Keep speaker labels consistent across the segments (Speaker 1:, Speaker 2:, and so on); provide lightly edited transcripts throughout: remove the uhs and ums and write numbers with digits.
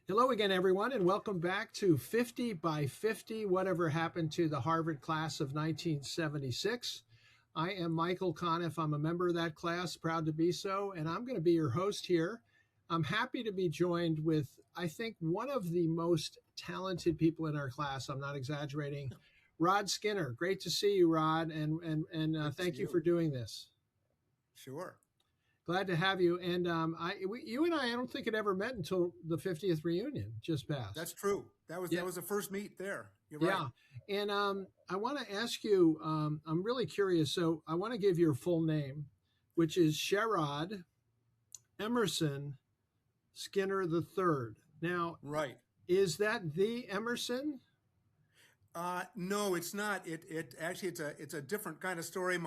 Speaker 1: Hello again, everyone, and welcome back to 50 by 50, Whatever Happened to the Harvard Class of 1976. I am Michael Conniff. I'm a member of that class, proud to be so, and I'm going to be your host here. I'm happy to be joined with, I think, one of the most talented people in our class. I'm not exaggerating. Rod Skinner. Great to see you, Rod, and
Speaker 2: Great to see
Speaker 1: thank you
Speaker 2: you.
Speaker 1: for doing this.
Speaker 2: Sure.
Speaker 1: Glad to have you. And you and I don't think had ever met until the 50th reunion just passed.
Speaker 2: That's true. That was
Speaker 1: Yeah,
Speaker 2: that was the first meet there. You're right.
Speaker 1: yeah. And I want to ask you. I'm really curious. So I want to give your full name, which is Sherrod Emerson Skinner the Third. Now,
Speaker 2: Right.
Speaker 1: is that the Emerson?
Speaker 2: No, it's not. It actually it's a different kind of story.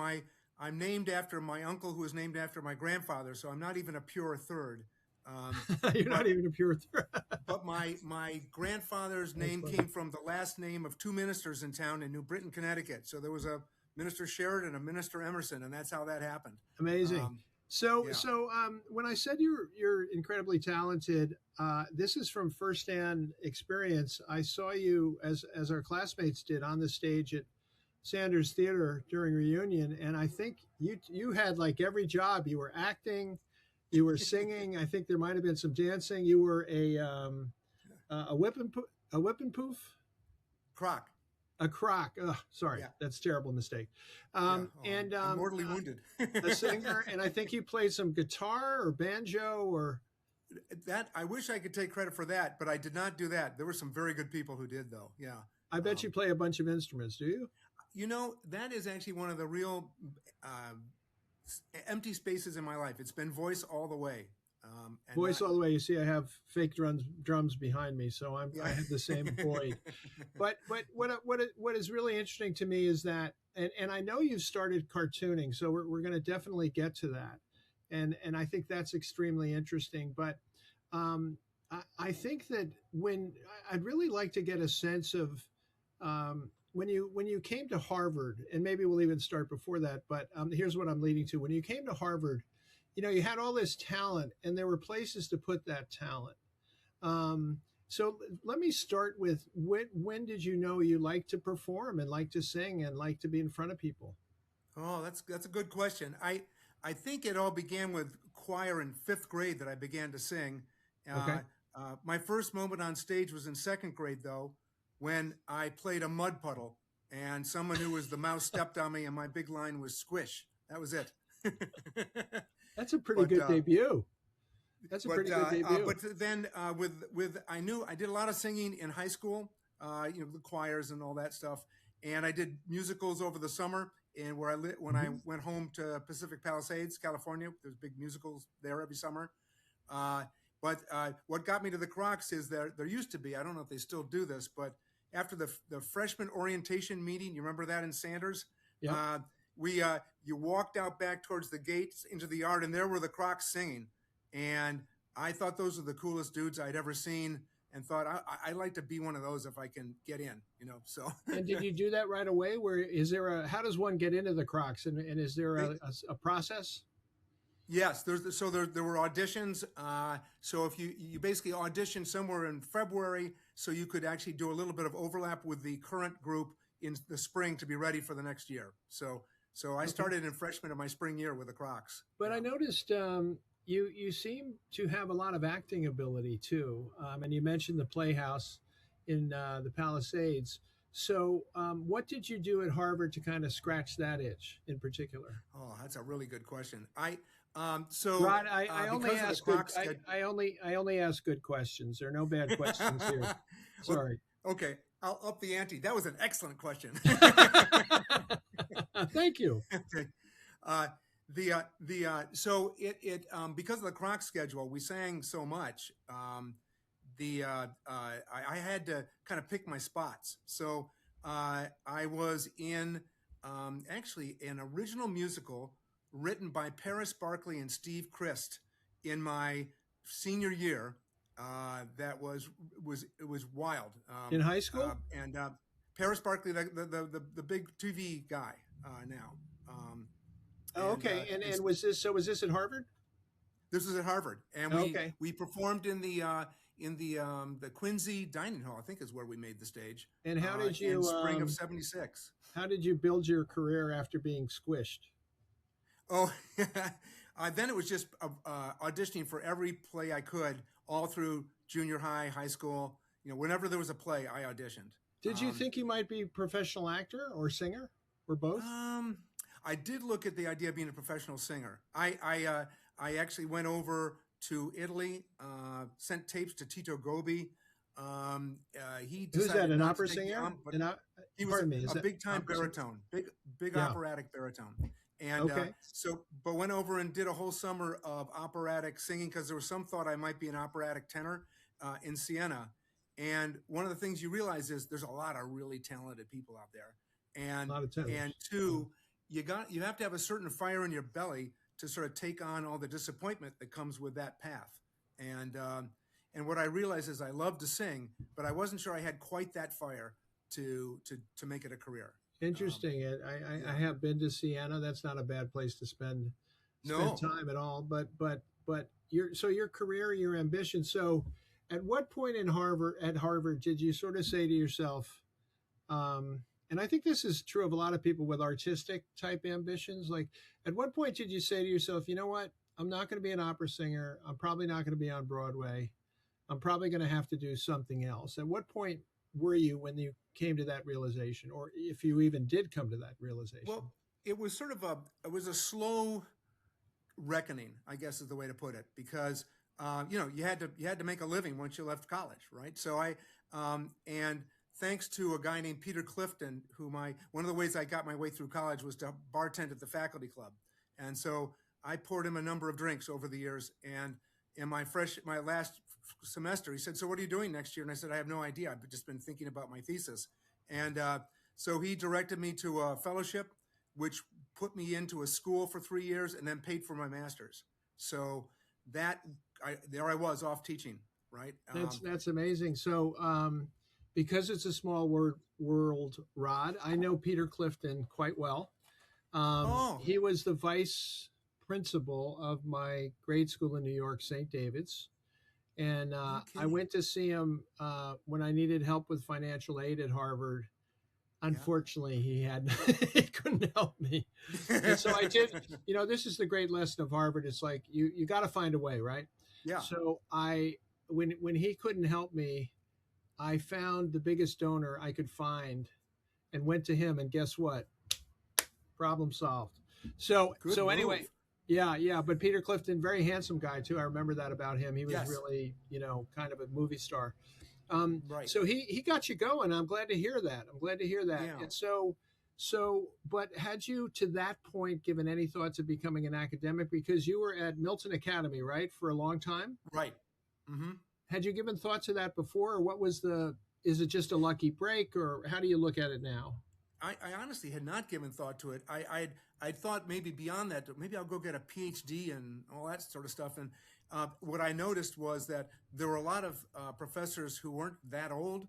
Speaker 2: I'm named after my uncle, who was named after my grandfather, so I'm not even a pure third. Um,
Speaker 1: You're not
Speaker 2: but
Speaker 1: even a pure third.
Speaker 2: but my grandfather's
Speaker 1: That's
Speaker 2: name
Speaker 1: funny.
Speaker 2: came from the last name of two ministers in town in New Britain, Connecticut. So there was a minister Sherrod and a minister Emerson, and that's how that happened.
Speaker 1: Amazing.
Speaker 2: Um,
Speaker 1: So,
Speaker 2: yeah.
Speaker 1: when I said you're incredibly talented, this is from firsthand experience. I saw you as our classmates did on the stage at Sanders Theater during reunion, and I think you had like every job. You were acting, you were singing. I think there might have been some dancing. You were a whip and poof,
Speaker 2: Croc.
Speaker 1: a crock. Ugh, sorry,
Speaker 2: Yeah.
Speaker 1: that's a terrible mistake.
Speaker 2: Yeah.
Speaker 1: And
Speaker 2: I'm mortally wounded.
Speaker 1: a singer, and I think you played some guitar or banjo or.
Speaker 2: That I wish I could take credit for that, but I did not do that. There were some very good people who did, though. Yeah.
Speaker 1: I bet you
Speaker 2: Um,
Speaker 1: play a bunch of instruments. Do you?
Speaker 2: that is actually one of the real uh, empty spaces in my life. It's been voice all the way. And
Speaker 1: Voice
Speaker 2: not,
Speaker 1: all the way. You see, I have fake drums behind me, so I
Speaker 2: yeah.
Speaker 1: have the same void. But what is really interesting to me is that, and I know you've started cartooning, so we're going to definitely get to that, and I think that's extremely interesting. But I think that I'd really like to get a sense of when you came to Harvard, and maybe we'll even start before that. But here's what I'm leading to: when you came to Harvard, you had all this talent, and there were places to put that talent. So let me start with when did you know you like to perform and like to sing and like to be in front of people?
Speaker 2: Oh, that's a good question. I think it all began with choir in fifth grade that I began to sing.
Speaker 1: Okay.
Speaker 2: Uh, my first moment on stage was in second grade, though, when I played a mud puddle, and someone who was the mouse stepped on me, and my big line was "squish." That was it.
Speaker 1: That's a pretty
Speaker 2: but
Speaker 1: good debut. That's a pretty good debut.
Speaker 2: but then with I knew I did a lot of singing in high school, the choirs and all that stuff, and I did musicals over the summer. And where I when I
Speaker 1: Mhm.
Speaker 2: went home to Pacific Palisades, California, there's big musicals there every summer. Uh, but what got me to the Crocs is there used to be, I don't know if they still do this, but after the freshman orientation meeting, you remember that in Sanders?
Speaker 1: Yep.
Speaker 2: Uh, you walked out back towards the gates into the yard, and there were the Crocs singing. And I thought those were the coolest dudes I'd ever seen, and thought I'd like to be one of those if I can get in, So
Speaker 1: And did you do that right away? Where is there how does one get into the Crocs, and is there
Speaker 2: they,
Speaker 1: a process?
Speaker 2: yes, there were auditions. So if you basically auditioned somewhere in February, so you could actually do a little bit of overlap with the current group in the spring to be ready for the next year. So I
Speaker 1: Okay.
Speaker 2: started in freshman of my spring year with the Crocs.
Speaker 1: But
Speaker 2: Yeah.
Speaker 1: I noticed you seem to have a lot of acting ability too, and you mentioned the Playhouse in the Palisades. So, what did you do at Harvard to kind of scratch that itch in particular?
Speaker 2: Oh, that's a really good question. So
Speaker 1: Rod, I only
Speaker 2: because of the
Speaker 1: ask good.
Speaker 2: Crocs,
Speaker 1: I only ask good questions. There are no bad questions here.
Speaker 2: well,
Speaker 1: Sorry.
Speaker 2: okay, I'll up the ante. That was an excellent question.
Speaker 1: Thank you.
Speaker 2: Okay. Uh, the so it because of the Croc schedule, we sang so much. I had to kind of pick my spots. So I was in actually an original musical written by Paris Barkley and Steve Christ in my senior year. That it was wild.
Speaker 1: In high school?
Speaker 2: And Paris Barkley, the big TV guy now.
Speaker 1: Oh, okay. And was this at Harvard?
Speaker 2: This was at Harvard, and
Speaker 1: Okay.
Speaker 2: we performed in in the Quincy Dining Hall, I think is where we made the stage,
Speaker 1: And
Speaker 2: in spring of '76.
Speaker 1: how did you build your career after being squished?
Speaker 2: Oh, then it was just auditioning for every play I could all through junior high, high school. Whenever there was a play, I auditioned.
Speaker 1: Did you think you might be a professional actor or singer or both?
Speaker 2: I did look at the idea of being a professional singer. I actually went over to Italy, sent tapes to Tito Gobi. He
Speaker 1: Who's that?
Speaker 2: decided
Speaker 1: An
Speaker 2: not
Speaker 1: opera
Speaker 2: to take me
Speaker 1: singer?
Speaker 2: on, but he was
Speaker 1: Pardon me. Is
Speaker 2: a
Speaker 1: that
Speaker 2: big time
Speaker 1: opera singer?
Speaker 2: baritone, big
Speaker 1: Yeah.
Speaker 2: operatic baritone. And
Speaker 1: Okay.
Speaker 2: but went over and did a whole summer of operatic singing because there was some thought I might be an operatic tenor in Siena. And one of the things you realize is there's a lot of really talented people out there. And
Speaker 1: A lot of tenors.
Speaker 2: and two, you have to have a certain fire in your belly to sort of take on all the disappointment that comes with that path. And what I realized is I love to sing, but I wasn't sure I had quite that fire to make it a career.
Speaker 1: Interesting. I have been to Siena. That's not a bad place to spend time at all. But your career, your ambition. So, at what point at Harvard did you sort of say to yourself, and I think this is true of a lot of people with artistic type ambitions. Like, at what point did you say to yourself, you know what? I'm not going to be an opera singer. I'm probably not going to be on Broadway. I'm probably going to have to do something else. At what point were you when you came to that realization, or if you even did come to that realization?
Speaker 2: Well, it was sort of a slow reckoning, I guess is the way to put it, because you had to make a living once you left college, right? So and thanks to a guy named Peter Clifton, one of the ways I got my way through college was to bartend at the faculty club, and so I poured him a number of drinks over the years. And in my last semester, he said, "So what are you doing next year?" And I said, "I have no idea. I've just been thinking about my thesis." And so he directed me to a fellowship, which put me into a school for 3 years and then paid for my master's. So there I was off teaching, right?
Speaker 1: That's amazing. So because it's a small world, Rod, I know Peter Clifton quite well. He was the vice principal of my grade school in New York, St. David's. And I went to see him when I needed help with financial aid at Harvard. Unfortunately, he couldn't help me. And so I did, this is the great lesson of Harvard. It's like, you got to find a way, right?
Speaker 2: Yeah.
Speaker 1: So when he couldn't help me, I found the biggest donor I could find and went to him, and guess what? Problem solved. So anyway,
Speaker 2: move.
Speaker 1: Yeah. But Peter Clifton, very handsome guy too. I remember that about him. He was really, kind of a movie star.
Speaker 2: Right.
Speaker 1: So he got you going. I'm glad to hear that.
Speaker 2: Yeah.
Speaker 1: And but had you to that point given any thoughts of becoming an academic, because you were at Milton Academy, right, for a long time?
Speaker 2: Right. Mm-hmm.
Speaker 1: Had you given thought to that before, or is it just a lucky break, or how do you look at it now?
Speaker 2: I honestly had not given thought to it. I thought maybe beyond that, maybe I'll go get a PhD and all that sort of stuff. And what I noticed was that there were a lot of professors who weren't that old.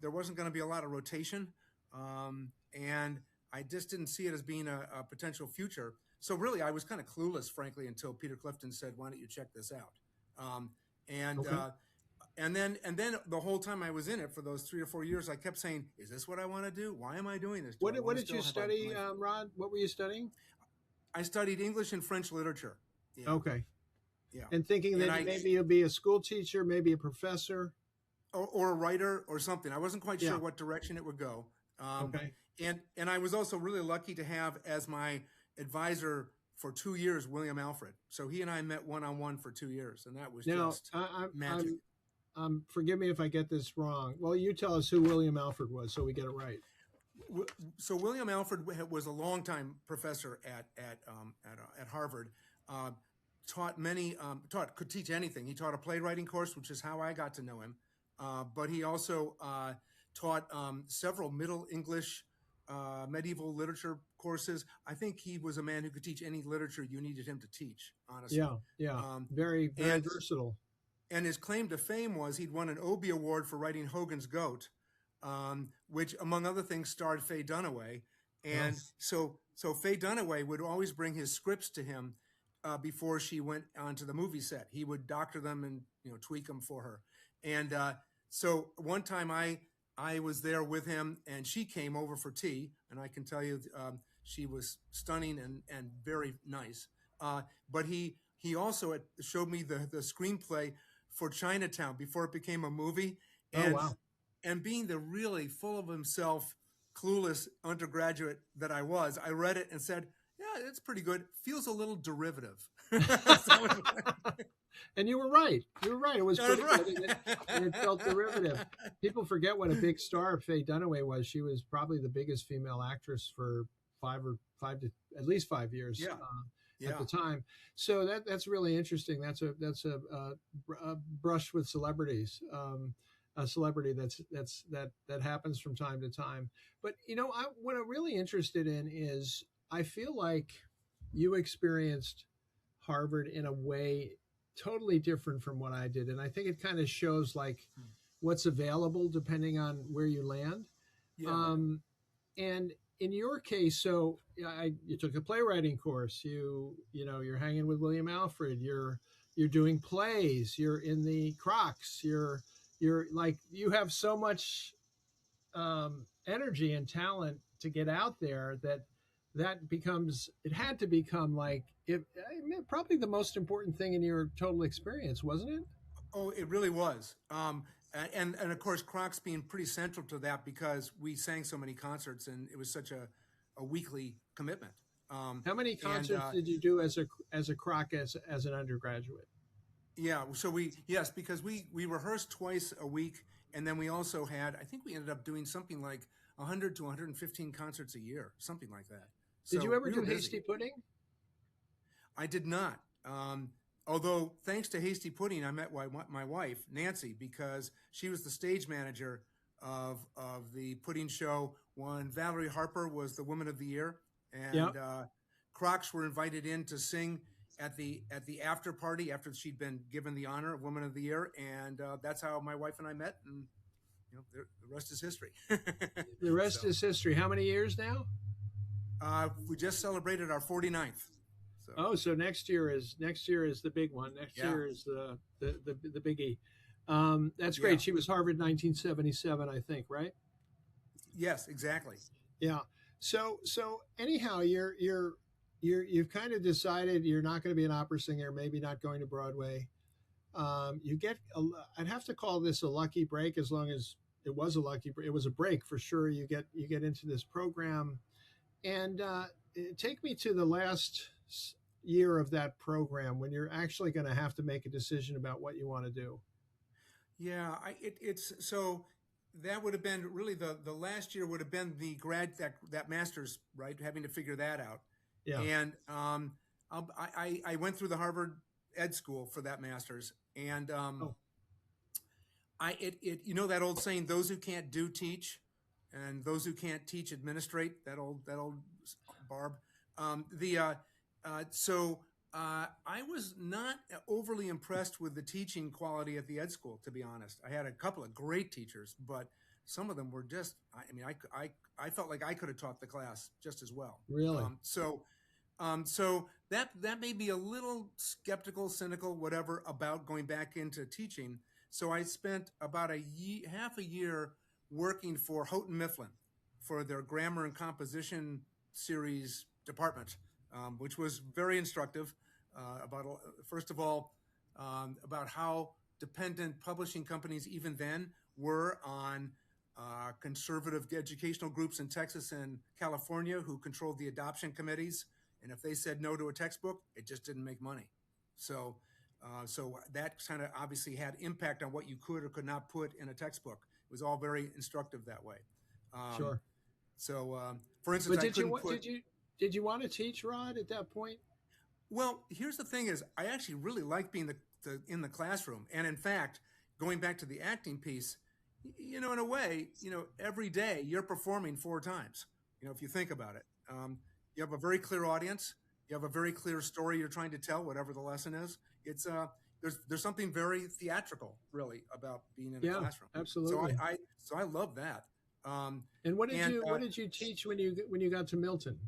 Speaker 2: There wasn't going to be a lot of rotation. And I just didn't see it as being a potential future. So really, I was kind of clueless, frankly, until Peter Clifton said, "Why don't you check this out?" And then the whole time I was in it for those 3 or 4 years, I kept saying, "Is this what I want to do? Why am I doing this?
Speaker 1: What did you study, Rod? What were you studying?
Speaker 2: I studied English and French literature.
Speaker 1: Yeah. Okay.
Speaker 2: Yeah.
Speaker 1: And thinking that maybe you'll be a school teacher, maybe a professor,
Speaker 2: or a writer or something. I wasn't quite sure what direction it would go.
Speaker 1: Okay.
Speaker 2: And I was also really lucky to have as my advisor for 2 years William Alfred. So he and I met one-on-one for 2 years, and that was just magic.
Speaker 1: Forgive me if I get this wrong. Well, you tell us who William Alfred was, so we get it right.
Speaker 2: So William Alfred was a longtime professor at Harvard. Could teach anything. He taught a playwriting course, which is how I got to know him. But he also taught several Middle English, medieval literature courses. I think he was a man who could teach any literature you needed him to teach, honestly.
Speaker 1: Yeah. Very versatile.
Speaker 2: And his claim to fame was he'd won an Obie Award for writing Hogan's Goat, which, among other things, starred Faye Dunaway. And so Faye Dunaway would always bring his scripts to him before she went onto the movie set. He would doctor them and tweak them for her. And so one time I was there with him, and she came over for tea, and I can tell you she was stunning and very nice. But he also showed me the screenplay for Chinatown before it became a movie. And,
Speaker 1: oh, wow.
Speaker 2: And being the really full of himself, clueless undergraduate that I was, I read it and said, yeah, it's pretty good. Feels a little derivative.
Speaker 1: And you were right. You were right. It was pretty
Speaker 2: right.
Speaker 1: good, and it felt derivative. People forget what a big star Faye Dunaway was. She was probably the biggest female actress for at least 5 years. At the time. So that's really interesting. That's a brush with celebrities. A celebrity that happens from time to time. But what I'm really interested in is, I feel like you experienced Harvard in a way totally different from what I did, and I think it kind of shows like what's available depending on where you land. Yeah. And in your case, so you took a playwriting course. You're hanging with William Alfred. You're doing plays. You're in the Crocs. You're like, you have so much energy and talent to get out there that becomes, it had to become like probably the most important thing in your total experience, wasn't it?
Speaker 2: Oh, it really was. And of course, Crocs being pretty central to that, because we sang so many concerts and it was such a weekly commitment.
Speaker 1: How many concerts did you do as a Croc as an undergraduate?
Speaker 2: Yeah, so because we rehearsed twice a week, and then we also had, I think we ended up doing something like 100 to 115 concerts a year, something like that.
Speaker 1: Did you ever do Hasty Pudding?
Speaker 2: I did not. Although, thanks to Hasty Pudding, I met my wife, Nancy, because she was the stage manager of the Pudding show when Valerie Harper was the Woman of the Year, and Crocs were invited in to sing at the after party after she'd been given the honor of Woman of the Year, and that's how my wife and I met, and the rest is history.
Speaker 1: The rest is history. How many years now?
Speaker 2: We just celebrated our 49th.
Speaker 1: So next year is the big one. Next year is the biggie. That's great. She was Harvard 1977, I think, right?
Speaker 2: Yes, exactly.
Speaker 1: Yeah. So anyhow, you've kind of decided you're not going to be an opera singer, maybe not going to Broadway. I'd have to call this a lucky break, as long as it was a lucky break. It was a break for sure. You get into this program, and take me to the last year of that program when you're actually going to have to make a decision about what you want to do.
Speaker 2: Yeah, it's so that would have been really the last year would have been the that master's, right? Having to figure that out. Yeah. And I went through the Harvard Ed School for that master's, and that old saying, those who can't do teach, and those who can't teach administrate. That old barb. So I was not overly impressed with the teaching quality at the Ed School, to be honest. I had a couple of great teachers, but some of them were just, I felt like I could have taught the class just as well.
Speaker 1: Really?
Speaker 2: So that made me a little skeptical, cynical, whatever, about going back into teaching. So I spent about half a year working for Houghton Mifflin for their grammar and composition series department, which was very instructive. First of all, about how dependent publishing companies even then were on conservative educational groups in Texas and California who controlled the adoption committees. And if they said no to a textbook, it just didn't make money. So that kind of obviously had impact on what you could or could not put in a textbook. It was all very instructive that way.
Speaker 1: Sure.
Speaker 2: So, for instance,
Speaker 1: did you want to teach, Rod, at that point?
Speaker 2: Well, here's the thing: is I actually really like being in the classroom, and in fact, going back to the acting piece, in a way, every day you're performing 4 times. If you think about it, you have a very clear audience, you have a very clear story you're trying to tell, whatever the lesson is. It's there's something very theatrical, really, about being in a classroom.
Speaker 1: Absolutely.
Speaker 2: So I love that.
Speaker 1: And what did you teach when you got to Milton?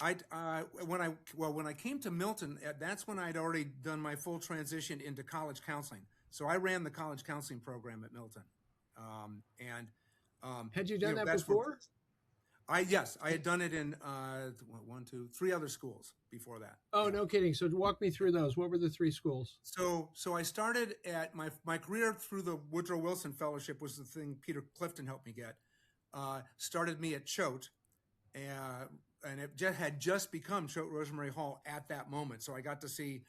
Speaker 2: When I came to Milton, that's when I'd already done my full transition into college counseling. So I ran the college counseling program at Milton, and
Speaker 1: Had you done that
Speaker 2: that's where
Speaker 1: before?
Speaker 2: yes, I had done it in one, two, three other schools before that.
Speaker 1: Oh,
Speaker 2: Yeah.
Speaker 1: no kidding. So walk me through those. What were the three schools?
Speaker 2: So I started at my career through the Woodrow Wilson Fellowship was the thing Peter Clifton helped me get. Started me at Choate, and it had just become Choate Rosemary Hall at that moment. So I got to see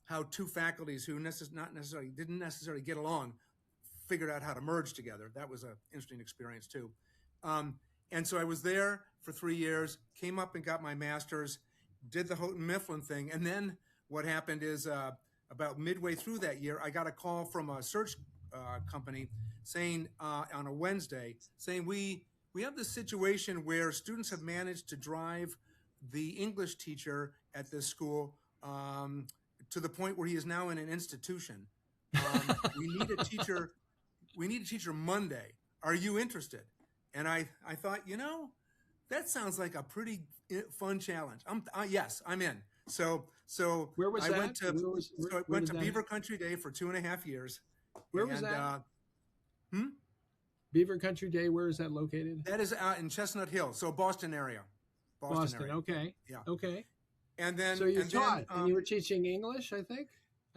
Speaker 2: how two faculties who didn't necessarily get along figured out how to merge together. That was an interesting experience too. And so I was there for 3 years, came up and got my master's, did the Houghton Mifflin thing. And then what happened is about midway through that year, I got a call from a search company saying on a Wednesday, saying we have this situation where students have managed to drive the English teacher at this school to the point where he is now in an institution. We need a teacher. We need a teacher Monday. Are you interested? And I thought, that sounds like a pretty fun challenge. Yes, I'm in. So
Speaker 1: Where was
Speaker 2: I
Speaker 1: that?
Speaker 2: went to
Speaker 1: Where
Speaker 2: went
Speaker 1: was
Speaker 2: to
Speaker 1: that?
Speaker 2: Beaver Country Day for 2.5 years.
Speaker 1: Where was that? Beaver Country Day. Where is that located?
Speaker 2: That is out in Chestnut Hill, so Boston area.
Speaker 1: Boston.
Speaker 2: Area.
Speaker 1: Okay.
Speaker 2: Yeah.
Speaker 1: Okay.
Speaker 2: And then
Speaker 1: So you taught, and you were teaching English, I think.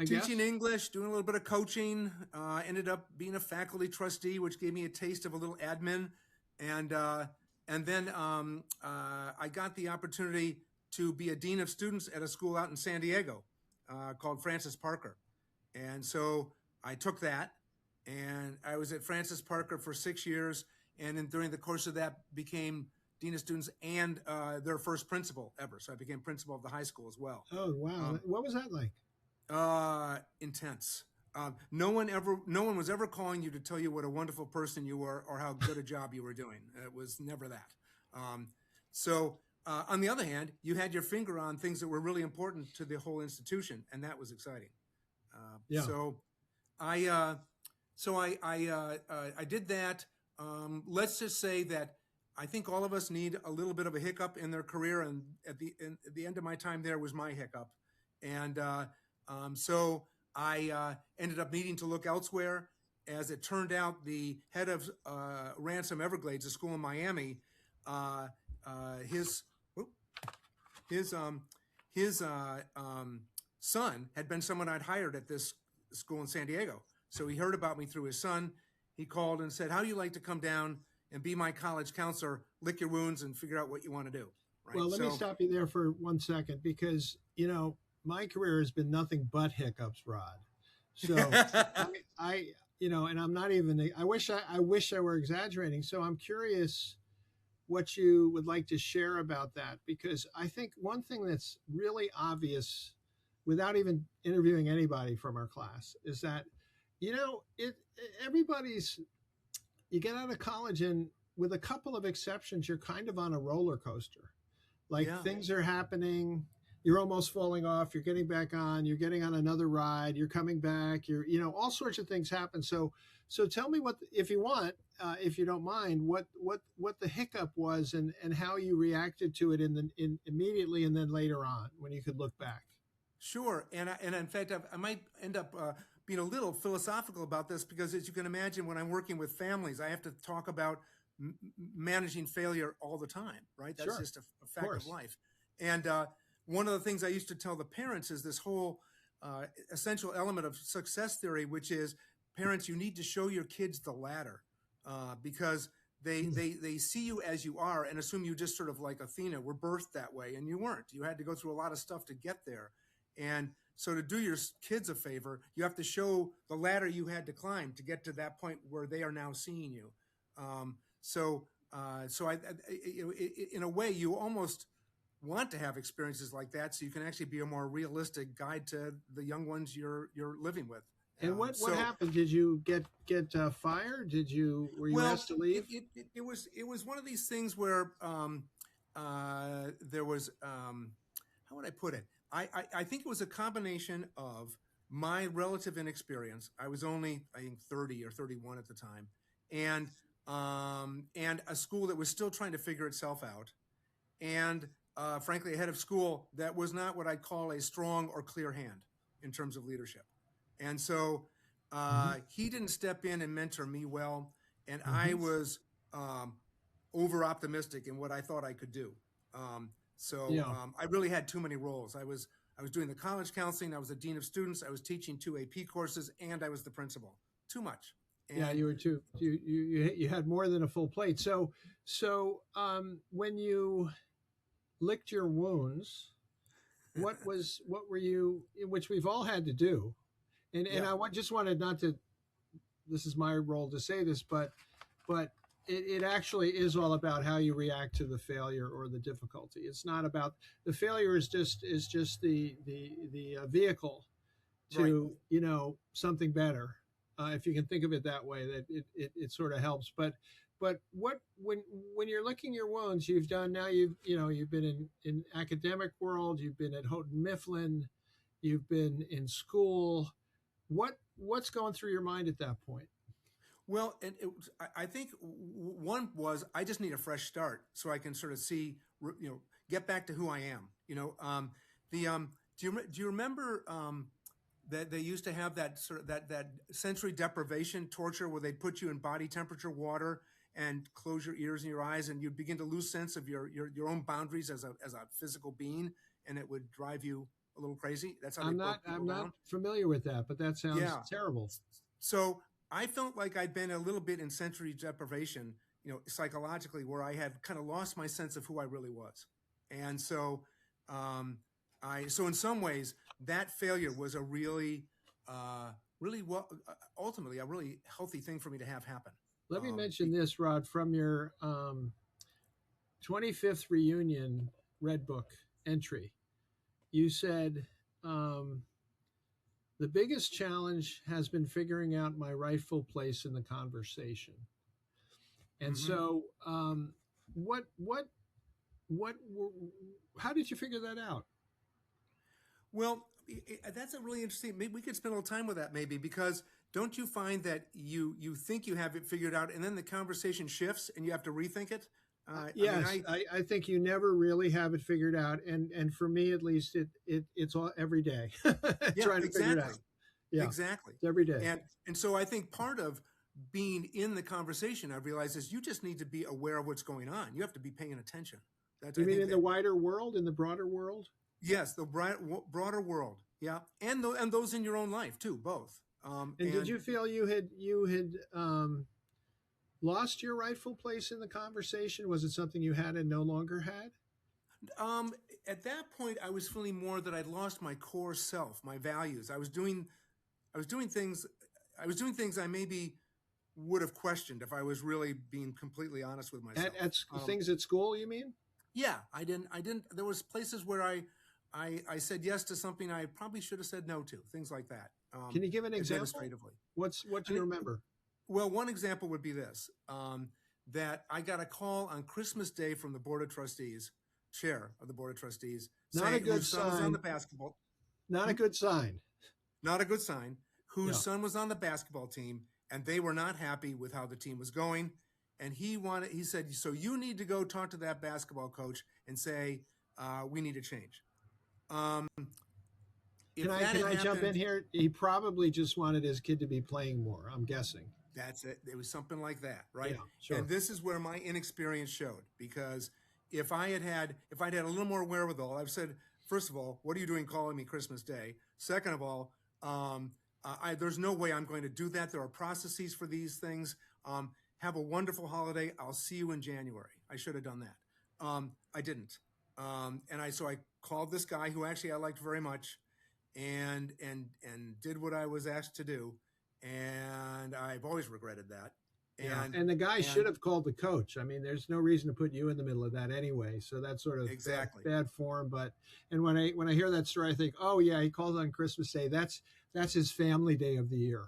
Speaker 2: Teaching English, doing a little bit of coaching. Ended up being a faculty trustee, which gave me a taste of a little admin, and then I got the opportunity to be a dean of students at a school out in San Diego called Francis Parker, and so I took that, and I was at Francis Parker for 6 years, and then during the course of that became dean of students and their first principal ever. So I became principal of the high school as well.
Speaker 1: Oh wow! What was that like?
Speaker 2: Intense. No one was ever calling you to tell you what a wonderful person you were or how good a job you were doing. It was never that. So on the other hand, you had your finger on things that were really important to the whole institution, and that was exciting.
Speaker 1: Yeah.
Speaker 2: So I did that. Let's just say that I think all of us need a little bit of a hiccup in their career, and at the end of my time there was my hiccup, and so I ended up needing to look elsewhere. As it turned out, the head of Ransom Everglades, a school in Miami, his son had been someone I'd hired at this school in San Diego. So he heard about me through his son. He called and said, "How do you like to come down and be my college counselor, lick your wounds, and figure out what you want to do?" Right?
Speaker 1: Well, let me stop you there for 1 second, because my career has been nothing but hiccups, Rod. So I and I'm not even. I wish I were exaggerating. So I'm curious what you would like to share about that, because I think one thing that's really obvious, without even interviewing anybody from our class, is that everybody's. You get out of college, and with a couple of exceptions, you're kind of on a roller coaster. Like things are happening. You're almost falling off, you're getting back on, you're getting on another ride, you're coming back, all sorts of things happen. So tell me what, if you want, if you don't mind, what the hiccup was, and how you reacted to it immediately, and then later on when you could look back.
Speaker 2: Sure. And in fact, I might end up being a little philosophical about this, because as you can imagine, when I'm working with families, I have to talk about managing failure all the time, right? That's just a fact of life. And one of the things I used to tell the parents is this whole essential element of success theory, which is, parents, you need to show your kids the ladder, because they see you as you are and assume you just sort of, like Athena, were birthed that way, and you weren't. You had to go through a lot of stuff to get there. And so to do your kids a favor, you have to show the ladder you had to climb to get to that point where they are now seeing you. So in a way, you almost want to have experiences like that, so you can actually be a more realistic guide to the young ones you're living with.
Speaker 1: And what happened? Did you get fired? Were you asked to leave?
Speaker 2: It was one of these things where there was how would I put it? I think it was a combination of my relative inexperience. I was only, I think, 30 or 31 at the time, and a school that was still trying to figure itself out, and frankly, a head of school that was not what I'd call a strong or clear hand in terms of leadership. And so
Speaker 1: Mm-hmm.
Speaker 2: he didn't step in and mentor me well. And I
Speaker 1: Mm-hmm.
Speaker 2: was over optimistic in what I thought I could do.
Speaker 1: Yeah.
Speaker 2: I really had too many roles. I was doing the college counseling. I was the dean of students. I was teaching 2 AP courses, and I was the principal. Too much.
Speaker 1: Yeah,
Speaker 2: And
Speaker 1: you had more than a full plate. When you licked your wounds, what were you, which we've all had to do, and
Speaker 2: yeah,
Speaker 1: just wanted not to. This is my role to say this, but it actually is all about how you react to the failure or the difficulty. It's not about the failure is just the vehicle
Speaker 2: right.
Speaker 1: to something better, if you can think of it that way. That it sort of helps. But when you're licking your wounds, you've done now. You've been in academic world. You've been at Houghton Mifflin. You've been in school. What's going through your mind at that point?
Speaker 2: Well, and I think one was I just need a fresh start so I can sort of see, get back to who I am. Do you remember that they used to have that sort of that sensory deprivation torture where they'd put you in body temperature water and close your ears and your eyes, and you'd begin to lose sense of your own boundaries as a physical being, and it would drive you a little crazy. That's how
Speaker 1: I'm not familiar with that, but that sounds terrible.
Speaker 2: So I felt like I'd been a little bit in sensory deprivation, psychologically, where I had kind of lost my sense of who I really was. And so so in some ways that failure was a really ultimately a really healthy thing for me to have happen.
Speaker 1: Let me mention this, Rod, from your 25th reunion Red Book entry. You said, the biggest challenge has been figuring out my rightful place in the conversation. And so, how did you figure that out?
Speaker 2: Well, that's a really interesting, maybe we could spend a little time with that maybe, because don't you find that you think you have it figured out and then the conversation shifts and you have to rethink it?
Speaker 1: Yes, I think you never really have it figured out, and for me at least, it's all every day. Trying to figure it out. Yeah,
Speaker 2: exactly.
Speaker 1: It's every day.
Speaker 2: And so I think part of being in the conversation, I've realized, is you just need to be aware of what's going on. You have to be paying attention.
Speaker 1: You mean in the wider world, in the broader world?
Speaker 2: Yes, the broader world. Yeah, and those in your own life too, both.
Speaker 1: And did you feel you had lost your rightful place in the conversation? Was it something you had and no longer had?
Speaker 2: At that point, I was feeling more that I'd lost my core self, my values. I was doing things I maybe would have questioned if I was really being completely honest with myself.
Speaker 1: At things at school, you mean?
Speaker 2: Yeah, I didn't. There was places where I said yes to something I probably should have said no to. Things like that.
Speaker 1: Can you give an example?
Speaker 2: Administratively.
Speaker 1: What do you remember?
Speaker 2: Well, one example would be this, that I got a call on Christmas Day from the Board of Trustees, chair of the Board of Trustees,
Speaker 1: not a good sign.
Speaker 2: Son was on the basketball.
Speaker 1: Not a good sign.
Speaker 2: Not a good sign. Whose son was on the basketball team, and they were not happy with how the team was going. And he said, so you need to go talk to that basketball coach and say, we need to change.
Speaker 1: Can I jump in here? He probably just wanted his kid to be playing more, I'm guessing.
Speaker 2: That's it. It was something like that, right?
Speaker 1: Yeah, sure.
Speaker 2: And this is where my inexperience showed, because if I'd had a little more wherewithal, I've said, first of all, what are you doing calling me Christmas Day? Second of all, there's no way I'm going to do that. There are processes for these things. Have a wonderful holiday. I'll see you in January. I should have done that. I didn't. So I called this guy who actually I liked very much, and did what I was asked to do. And I've always regretted that.
Speaker 1: And the guy should have called the coach. I mean, there's no reason to put you in the middle of that anyway. So that's sort of bad form. And when I hear that story, I think, oh yeah, he called on Christmas Day. That's his family day of the year,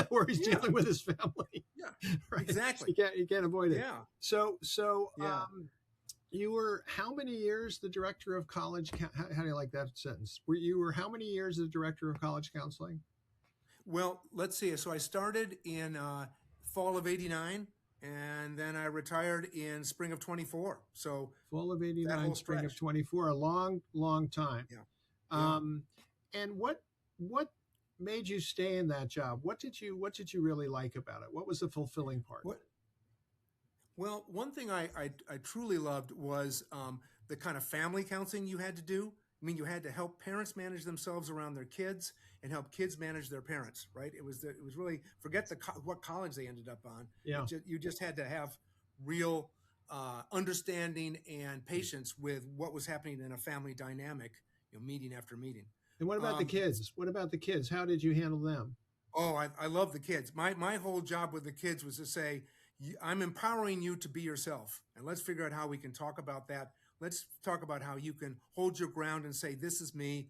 Speaker 1: where he's dealing with his family.
Speaker 2: Yeah,
Speaker 1: right?
Speaker 2: Exactly.
Speaker 1: You can't avoid it.
Speaker 2: Yeah.
Speaker 1: So you were how many years the director of college? How do you like that sentence? You were how many years the director of college counseling?
Speaker 2: Well, let's see. So I started in fall of '89, and then I retired in spring of 24. So
Speaker 1: Fall of
Speaker 2: that
Speaker 1: '89,
Speaker 2: whole
Speaker 1: spring of
Speaker 2: stretch.
Speaker 1: '24, a long, long time.
Speaker 2: Yeah. Yeah.
Speaker 1: Um, and what made you stay in that job? What did you really like about it? What was the fulfilling part?
Speaker 2: What Well, one thing I truly loved was the kind of family counseling you had to do. I mean, you had to help parents manage themselves around their kids and help kids manage their parents, right? It was really, forget what college they ended up on.
Speaker 1: Yeah.
Speaker 2: You just had to have real understanding and patience with what was happening in a family dynamic, meeting after meeting.
Speaker 1: And what about the kids? What about the kids? How did you handle them?
Speaker 2: Oh, I love the kids. My whole job with the kids was to say, I'm empowering you to be yourself. And let's figure out how we can talk about that. Let's talk about how you can hold your ground and say, this is me.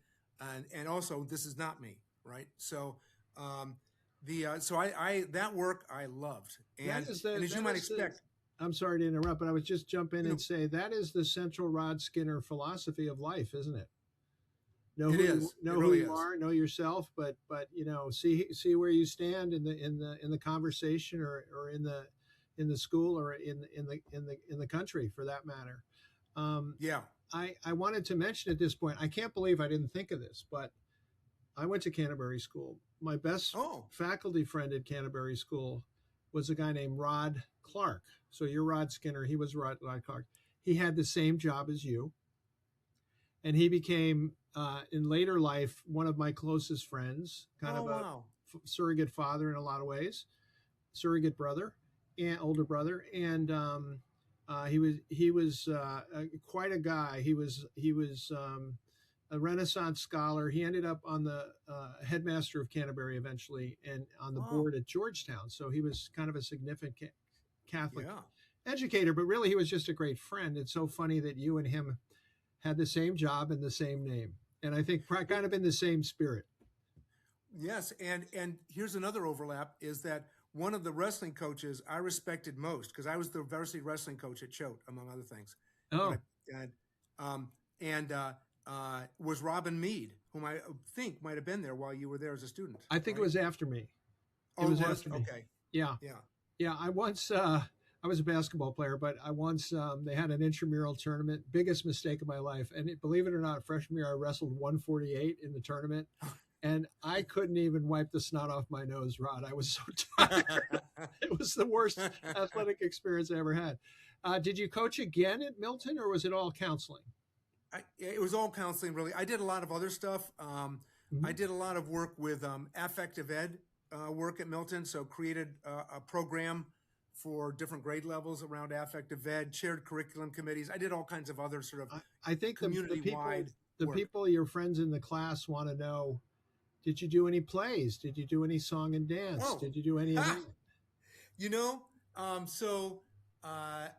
Speaker 2: And also, this is not me. Right. So, that work I loved. And as you might expect,
Speaker 1: I'm sorry to interrupt, but I would just jump in and say that is the central Rod Skinner philosophy of life, isn't it? Know who you are, know yourself, but see where you stand in the conversation or in the school or in the country for that matter.
Speaker 2: Yeah.
Speaker 1: I wanted to mention at this point, I can't believe I didn't think of this, but I went to Canterbury School. My best faculty friend at Canterbury School was a guy named Rod Clark. So you're Rod Skinner. He was Rod Clark. He had the same job as you. And he became, in later life, one of my closest friends, kind of a surrogate father in a lot of ways, surrogate brother, and older brother. And he was quite a guy. He was a Renaissance scholar. He ended up on the headmaster of Canterbury eventually, and on the board at Georgetown. So he was kind of a significant Catholic educator, but really he was just a great friend. It's so funny that you and him had the same job and the same name, and I think kind of in the same spirit.
Speaker 2: Yes, and here's another overlap is that one of the wrestling coaches I respected most, because I was the varsity wrestling coach at Choate, among other things.
Speaker 1: Oh.
Speaker 2: Was Robin Mead, whom I think might have been there while you were there as a student.
Speaker 1: I think it was after me.
Speaker 2: It was after me. Okay.
Speaker 1: Yeah. I once I was a basketball player, but I once they had an intramural tournament. Biggest mistake of my life, and believe it or not, freshman year I wrestled 148 in the tournament, and I couldn't even wipe the snot off my nose, Rod. I was so tired. It was the worst athletic experience I ever had. Did you coach again at Milton, or was it all counseling?
Speaker 2: It was all counseling, really. I did a lot of other stuff. I did a lot of work with affective ed work at Milton, so created a program for different grade levels around affective ed, chaired curriculum committees. I did all kinds of other sort of
Speaker 1: I think
Speaker 2: community-wide
Speaker 1: the people, your friends in the class want to know, did you do any plays? Did you do any song and dance? Did you do any of that?
Speaker 2: I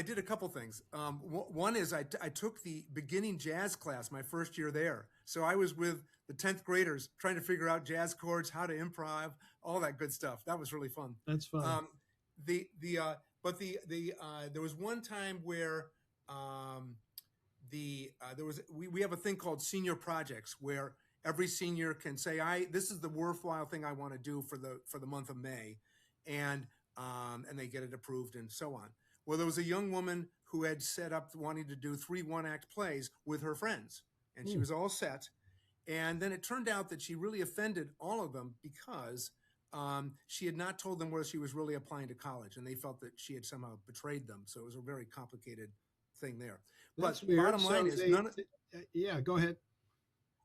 Speaker 2: did a couple things. One is I took the beginning jazz class my first year there. So I was with the 10th graders trying to figure out jazz chords, how to improv, all that good stuff. That was really fun.
Speaker 1: That's fun.
Speaker 2: There was one time where we have a thing called senior projects where every senior can say, this is the worthwhile thing I want to do for the month of May. And they get it approved and so on. Well, there was a young woman who had set up wanting to do 3 one-act plays with her friends, and she was all set. And then it turned out that she really offended all of them because she had not told them whether she was really applying to college, and they felt that she had somehow betrayed them. So it was a very complicated thing there.
Speaker 1: That's
Speaker 2: but
Speaker 1: weird.
Speaker 2: Bottom line is
Speaker 1: yeah, go ahead.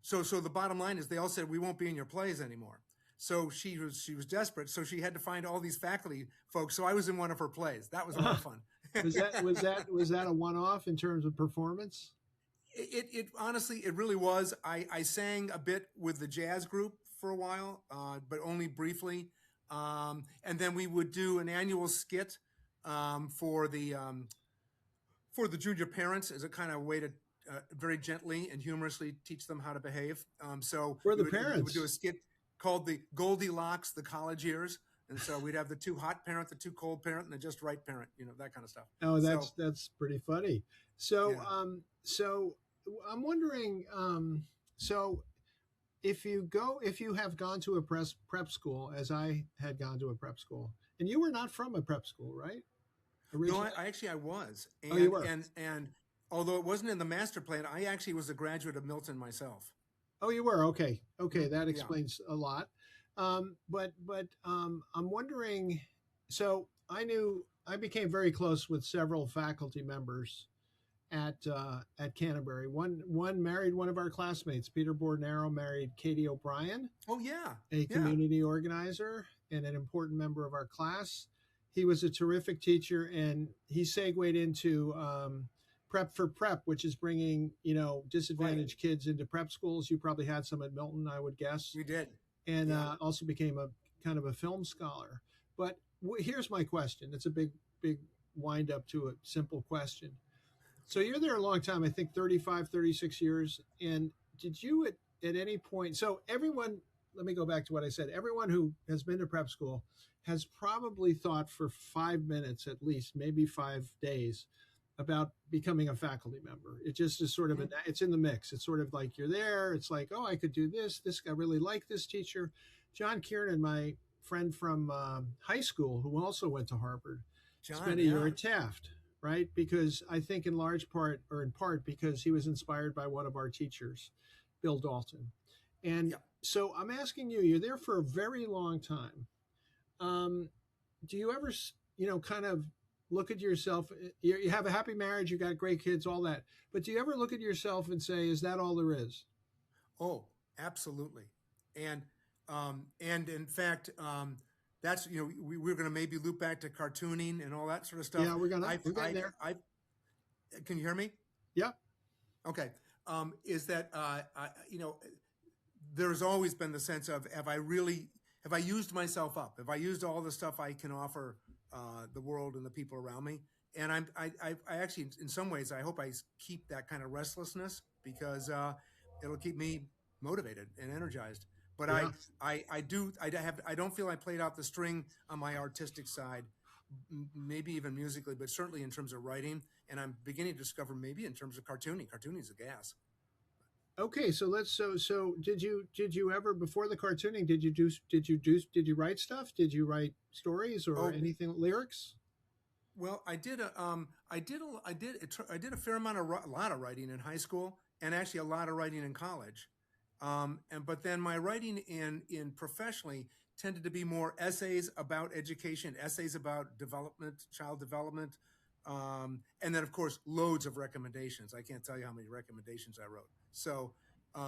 Speaker 2: So the bottom line is they all said, we won't be in your plays anymore. So she was desperate. So she had to find all these faculty folks. So I was in one of her plays. That was a lot of fun.
Speaker 1: was that a one-off in terms of performance?
Speaker 2: It honestly, it really was. I sang a bit with the jazz group for a while, but only briefly. And then we would do an annual skit for the junior parents as a kind of way to very gently and humorously teach them how to behave. So
Speaker 1: for the parents,
Speaker 2: we would do a skit called the Goldilocks, the college years. And so we'd have the 2 hot parent, the 2 cold parent, and the just right parent, that kind of stuff.
Speaker 1: Oh, that's pretty funny. So, so I'm wondering, so if you have gone to a prep school, as I had gone to a prep school, And you were not from a prep school, right?
Speaker 2: No,
Speaker 1: Originally?
Speaker 2: I actually I was,
Speaker 1: Oh, you were.
Speaker 2: and although it wasn't in the master plan, I actually was a graduate of Milton myself.
Speaker 1: Oh, you were. Okay. Okay,
Speaker 2: Mhm.
Speaker 1: that
Speaker 2: Yeah.
Speaker 1: explains a lot. I'm wondering. So I became very close with several faculty members at Canterbury. One married one of our classmates. Peter Bordenaro married Katie O'Brien,
Speaker 2: Oh yeah,
Speaker 1: a
Speaker 2: yeah.
Speaker 1: community organizer and an important member of our class. He was a terrific teacher, and he segued into Prep for Prep, which is bringing
Speaker 2: Right.
Speaker 1: disadvantaged kids into prep schools. You probably had some at Milton, I would guess,
Speaker 2: We did.
Speaker 1: and
Speaker 2: Yeah.
Speaker 1: also became a kind of a film scholar. But here's my question. It's a big wind up to a simple question. So you're there a long time, I think 35, 36 years. And did you at any point, so everyone, let me go back to what I said. Everyone who has been to prep school has probably thought for 5 minutes at least, maybe 5 days, about becoming a faculty member. It just is sort of,
Speaker 2: Mhm.
Speaker 1: it's in the mix. It's sort of like you're there. It's like, oh, I could do this. I really like this teacher. John Kieran, my friend from high school, who also went to Harvard,
Speaker 2: John,
Speaker 1: spent a year
Speaker 2: yeah.
Speaker 1: at Taft, right? Because I think in large part or in part because he was inspired by one of our teachers, Bill Dalton. And
Speaker 2: Yeah.
Speaker 1: so I'm asking you, you're there for a very long time. Um, do you ever, kind of look at yourself? You have a happy marriage, you got great kids, all that. But do you ever look at yourself and say, is that all there is?
Speaker 2: Oh, absolutely. And in fact, that's we're going to maybe loop back to cartooning and all that sort of stuff.
Speaker 1: Yeah, we're getting there.
Speaker 2: I can you hear me?
Speaker 1: Yeah.
Speaker 2: Okay. Is that there's always been the sense of have I used myself up? Have I used all the stuff I can offer the world and the people around me? And I actually, in some ways, I hope I keep that kind of restlessness because it'll keep me motivated and energized. But
Speaker 1: Yeah.
Speaker 2: I don't feel I played out the string on my artistic side, maybe even musically, but certainly in terms of writing. And I'm beginning to discover maybe in terms of cartooning. Cartooning is a gas.
Speaker 1: Okay, so did you ever before the cartooning did you write stuff? Did you write stories or
Speaker 2: Oh,
Speaker 1: anything lyrics?
Speaker 2: well, I did a fair amount of a lot of writing in high school, and actually a lot of writing in college. But then my writing in professionally tended to be more essays about education, essays about development, child development, and then of course loads of recommendations. I can't tell you how many recommendations I wrote.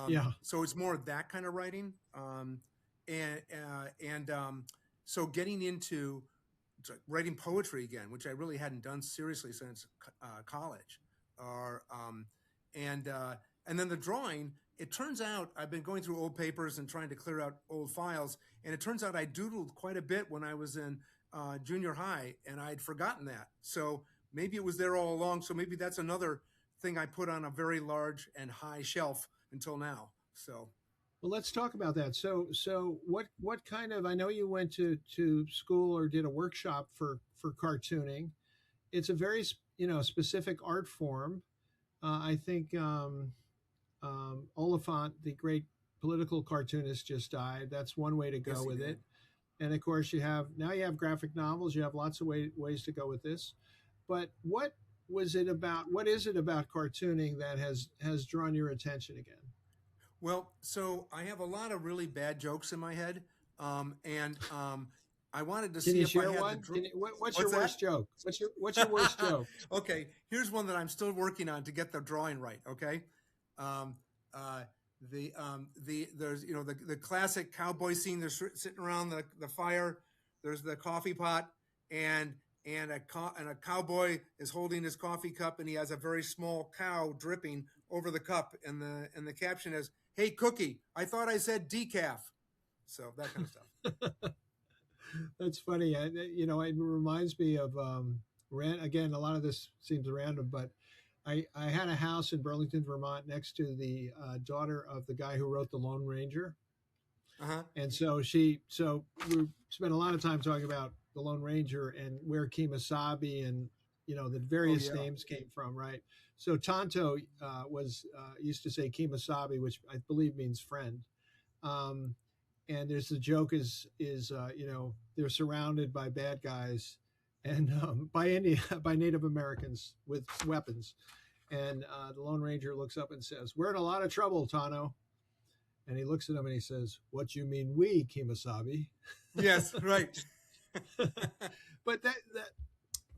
Speaker 1: Yeah.
Speaker 2: So it's more that kind of writing, and so getting into writing poetry again, which I really hadn't done seriously since college, or and then the drawing. It turns out I've been going through old papers and trying to clear out old files, and it turns out I doodled quite a bit when I was in junior high, and I'd forgotten that. So maybe it was there all along. So maybe that's another thing I put on a very large and high shelf until now. So
Speaker 1: Well, let's talk about that. So what kind of I know you went to school or did a workshop for cartooning. It's a very specific art form. I think Oliphant, the great political cartoonist, just died. That's one way to go
Speaker 2: yes, he
Speaker 1: with
Speaker 2: did.
Speaker 1: it. And of course, you have graphic novels. You have lots of ways to go with this. But what is it about cartooning that has drawn your attention again?
Speaker 2: Well, so I have a lot of really bad jokes in my head, and I wanted to
Speaker 1: Can
Speaker 2: see
Speaker 1: you
Speaker 2: if I
Speaker 1: share
Speaker 2: had
Speaker 1: one? What's your
Speaker 2: What's that?
Speaker 1: worst joke? What's your worst joke?
Speaker 2: Okay, here's one that I'm still working on to get the drawing right. Okay, um, uh, there's the classic cowboy scene. They're sitting around the fire. There's the coffee pot, and and a cowboy is holding his coffee cup, and he has a very small cow dripping over the cup, and the caption is, "Hey Cookie, I thought I said decaf." So that kind of stuff.
Speaker 1: That's funny. It reminds me of again. A lot of this seems random, but I had a house in Burlington, Vermont, next to the daughter of the guy who wrote the Lone Ranger,
Speaker 2: Uh huh.
Speaker 1: and so we spent a lot of time talking about the Lone Ranger and where Kemosabe and the
Speaker 2: Oh
Speaker 1: various
Speaker 2: yeah.
Speaker 1: names came from, right? So Tonto was used to say Kemosabe, which I believe means friend. Um, and there's the joke is they're surrounded by bad guys and by Native Americans with weapons. And the Lone Ranger looks up and says, "We're in a lot of trouble, Tano." And he looks at him and he says, "What you mean we, Kimasabi?"
Speaker 2: Yes, right.
Speaker 1: But that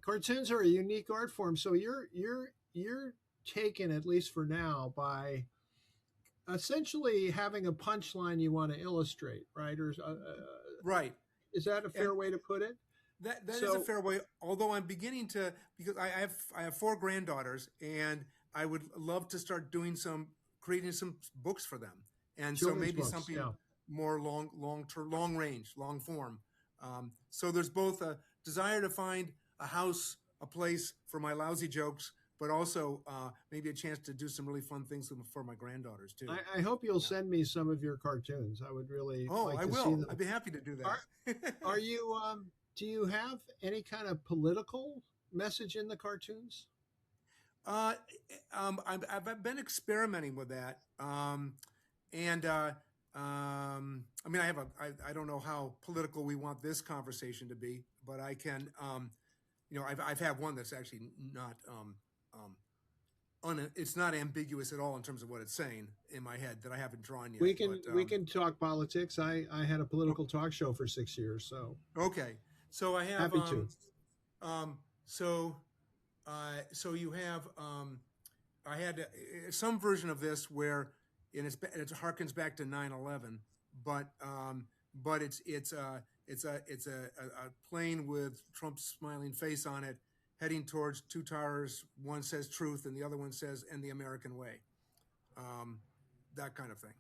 Speaker 1: cartoons are a unique art form. So you're taken, at least for now, by essentially having a punchline you want to illustrate, right? Or
Speaker 2: Right.
Speaker 1: is that a fair way to put it?
Speaker 2: That is a fair way. Although I'm beginning to, because I have four granddaughters, and I would love to start creating some books for them, and so maybe
Speaker 1: books,
Speaker 2: something
Speaker 1: yeah.
Speaker 2: more long range, long form. So there's both a desire to find a house, a place for my lousy jokes, but also maybe a chance to do some really fun things for my granddaughters too.
Speaker 1: I hope you'll send me some of your cartoons. I would really like
Speaker 2: I
Speaker 1: to
Speaker 2: will.
Speaker 1: see them.
Speaker 2: I'd be happy to do that.
Speaker 1: Are you do you have any kind of political message in the cartoons?
Speaker 2: I've been experimenting with that, and I mean, I don't know how political we want this conversation to be, but I can, I've had one that's actually not, it's not ambiguous at all in terms of what it's saying in my head that I haven't drawn yet.
Speaker 1: We can talk politics. I had a political talk show for 6 years, so
Speaker 2: okay. So I have
Speaker 1: happy to.
Speaker 2: So you have I had some version of this where it harkens back to 9/11, but it's a plane with Trump's smiling face on it heading towards two towers. One says truth and the other one says "and the American way." That kind of thing.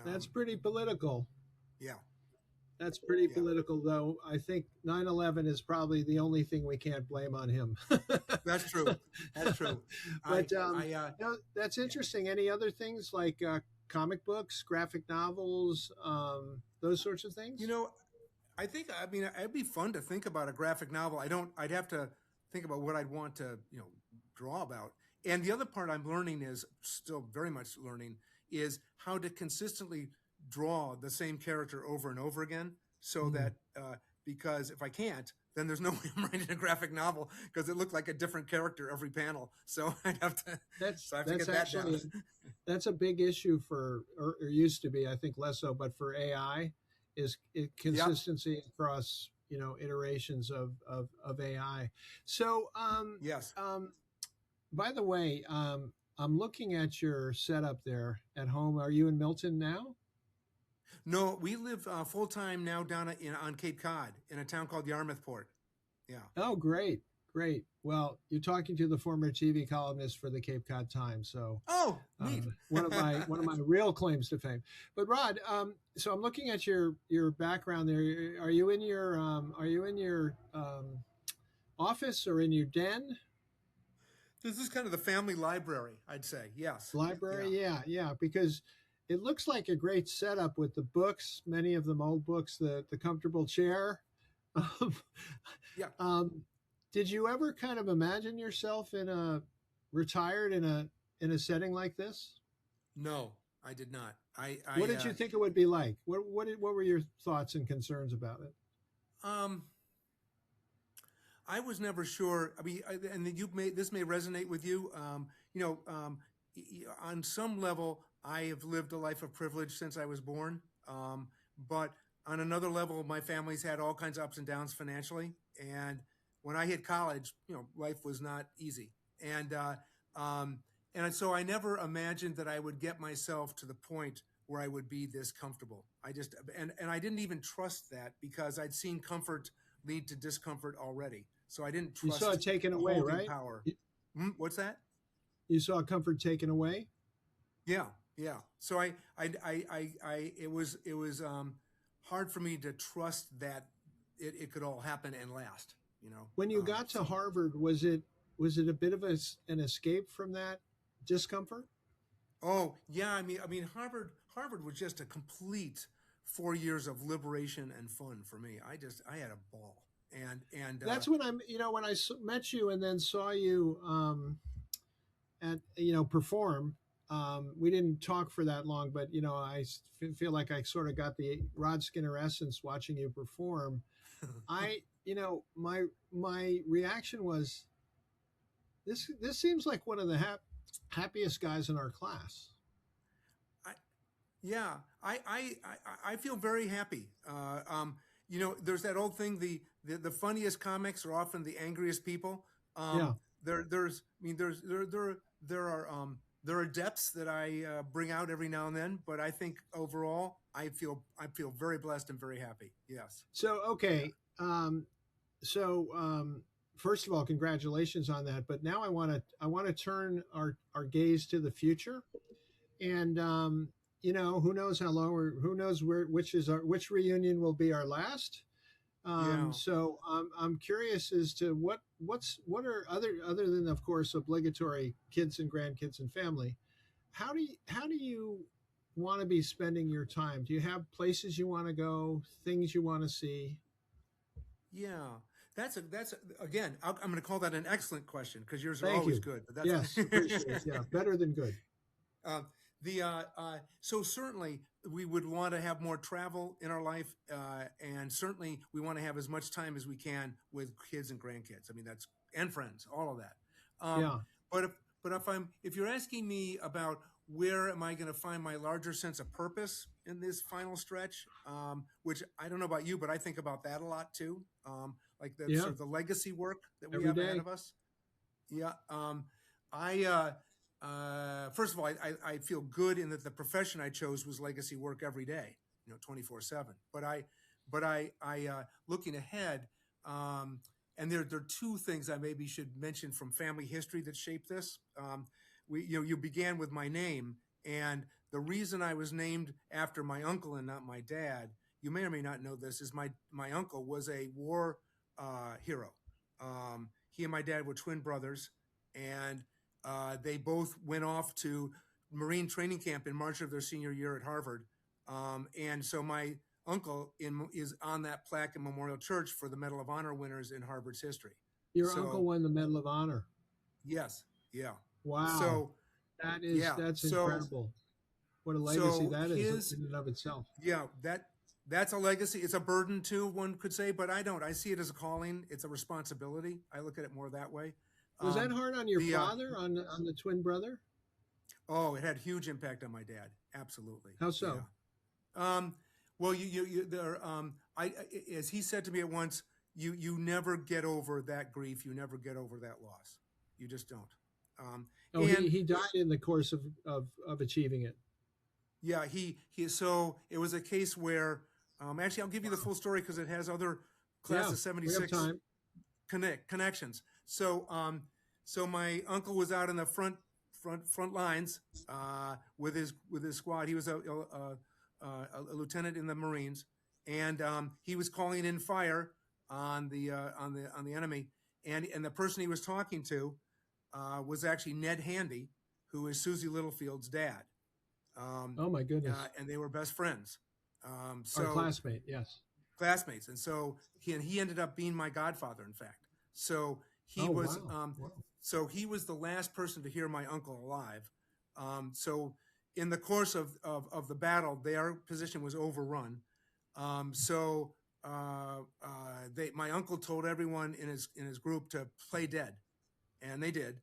Speaker 1: That's pretty political.
Speaker 2: Yeah.
Speaker 1: That's pretty political, though. I think 9/11 is probably the only thing we can't blame on him.
Speaker 2: That's true. That's true.
Speaker 1: But that's interesting. Any other things like comic books, graphic novels, those sorts of things?
Speaker 2: I think, it'd be fun to think about a graphic novel. I'd have to think about what I'd want to, draw about. And the other part I'm learning is still very much learning is how to consistently draw the same character over and over again, so that because if I can't, then there's no way I'm writing a graphic novel because it looked like a different character every panel. So I'd have to.
Speaker 1: That's a big issue or used to be. I think less so, but for AI, is consistency across iterations of AI. So
Speaker 2: yes.
Speaker 1: By the way, I'm looking at your setup there at home. Are you in Milton now?
Speaker 2: No, we live full time now down on Cape Cod in a town called Yarmouthport. Yeah.
Speaker 1: Oh, great. Well, you're talking to the former TV columnist for the Cape Cod Times, so
Speaker 2: neat.
Speaker 1: one of my real claims to fame. But Rod, so I'm looking at your background there. Are you in your office or in your den?
Speaker 2: This is kind of the family library, I'd say. Yes.
Speaker 1: Library, yeah, because it looks like a great setup with the books, many of them old books, the comfortable chair.
Speaker 2: Yeah.
Speaker 1: Did you ever kind of imagine yourself retired in a setting like this?
Speaker 2: No, I did not.
Speaker 1: What did you think it would be like? What were your thoughts and concerns about it?
Speaker 2: I was never sure. I mean, and this may resonate with you. On some level, I have lived a life of privilege since I was born. But on another level, my family's had all kinds of ups and downs financially. And when I hit college, life was not easy. And so I never imagined that I would get myself to the point where I would be this comfortable. I I didn't even trust that because I'd seen comfort lead to discomfort already. So I didn't trust.
Speaker 1: You saw it taken away, right?
Speaker 2: Power. What's that?
Speaker 1: You saw comfort taken away?
Speaker 2: Yeah. So it was hard for me to trust that it could all happen and last.
Speaker 1: When you got to Harvard, was it a bit of an escape from that discomfort?
Speaker 2: Oh yeah, I mean Harvard was just a complete 4 years of liberation and fun for me. I had a ball. And
Speaker 1: that's when when I met you and then saw you perform. We didn't talk for that long, but I feel like I sort of got the Rod Skinner essence watching you perform. I, my reaction was this seems like one of the happiest guys in our class.
Speaker 2: I, yeah, I feel very happy. There's that old thing: the funniest comics are often the angriest people.
Speaker 1: Yeah.
Speaker 2: There are depths that I bring out every now and then, but I think overall I feel very blessed and very happy. Yes.
Speaker 1: So
Speaker 2: Yeah.
Speaker 1: okay. So first of all, congratulations on that. But now I want to turn our gaze to the future, and who knows how long, or who knows which reunion will be our last.
Speaker 2: Yeah.
Speaker 1: So I'm curious as to what are other than, of course, obligatory kids and grandkids and family. How do you want to be spending your time? Do you have places you want to go, things you want to see?
Speaker 2: Yeah. Again, I'm going to call that an excellent question because yours are
Speaker 1: Thank
Speaker 2: always
Speaker 1: you.
Speaker 2: good. But that's
Speaker 1: Yes, appreciate it. Yeah, better than good.
Speaker 2: uh, so certainly we would want to have more travel in our life, and certainly we want to have as much time as we can with kids and grandkids. I mean, that's and friends, all of that. Um,
Speaker 1: Yeah.
Speaker 2: but if you're asking me about where am I going to find my larger sense of purpose in this final stretch, which I don't know about you, but I think about that a lot too. Like the
Speaker 1: Yeah.
Speaker 2: sort of the legacy work that we
Speaker 1: Every
Speaker 2: have ahead
Speaker 1: day.
Speaker 2: of us. Yeah. I First of all, I feel good in that the profession I chose was legacy work every day, 24/7. But I looking ahead, and there are two things I maybe should mention from family history that shaped this. You began with my name, and the reason I was named after my uncle and not my dad, you may or may not know this, is my uncle was a war hero. He and my dad were twin brothers, and they both went off to Marine training camp in March of their senior year at Harvard. And so my uncle is on that plaque in Memorial Church for the Medal of Honor winners in Harvard's history.
Speaker 1: Your uncle
Speaker 2: So
Speaker 1: won the Medal of Honor.
Speaker 2: yes, yeah.
Speaker 1: Wow.
Speaker 2: So yeah,
Speaker 1: That's
Speaker 2: so
Speaker 1: incredible. What a legacy
Speaker 2: so
Speaker 1: that is
Speaker 2: his
Speaker 1: in and of itself.
Speaker 2: yeah that's a legacy. It's a burden too, one could say, but I don't. I see it as a calling. It's a responsibility. I look at it more that way.
Speaker 1: Was that
Speaker 2: Um,
Speaker 1: hard on your
Speaker 2: the
Speaker 1: father, on the twin brother?
Speaker 2: Oh, it had huge impact on my dad. Absolutely.
Speaker 1: How
Speaker 2: Yeah.
Speaker 1: so?
Speaker 2: Um, well, there, as he said to me at once, you never get over that grief. You never get over that loss. You just don't. Um,
Speaker 1: Oh, he
Speaker 2: and
Speaker 1: he died in the course of achieving it.
Speaker 2: yeah, so it was a case where, actually, I'll give you the full story because it has other class
Speaker 1: Yeah,
Speaker 2: of
Speaker 1: we have
Speaker 2: '76
Speaker 1: time.
Speaker 2: connections. So my uncle was out in the front lines with his squad. He was a lieutenant in the Marines, and he was calling in fire on the enemy. And the person he was talking to was actually Ned Handy, who is Susie Littlefield's dad. Um,
Speaker 1: Oh my goodness.
Speaker 2: and they were best friends.
Speaker 1: Our
Speaker 2: So
Speaker 1: classmate, yes.
Speaker 2: classmates, and so he ended up being my godfather, in fact. So he
Speaker 1: Oh
Speaker 2: was
Speaker 1: wow. Wow.
Speaker 2: he was the last person to hear my uncle alive. So in the course of the battle, their position was overrun. So my uncle told everyone in his group to play dead, and they did.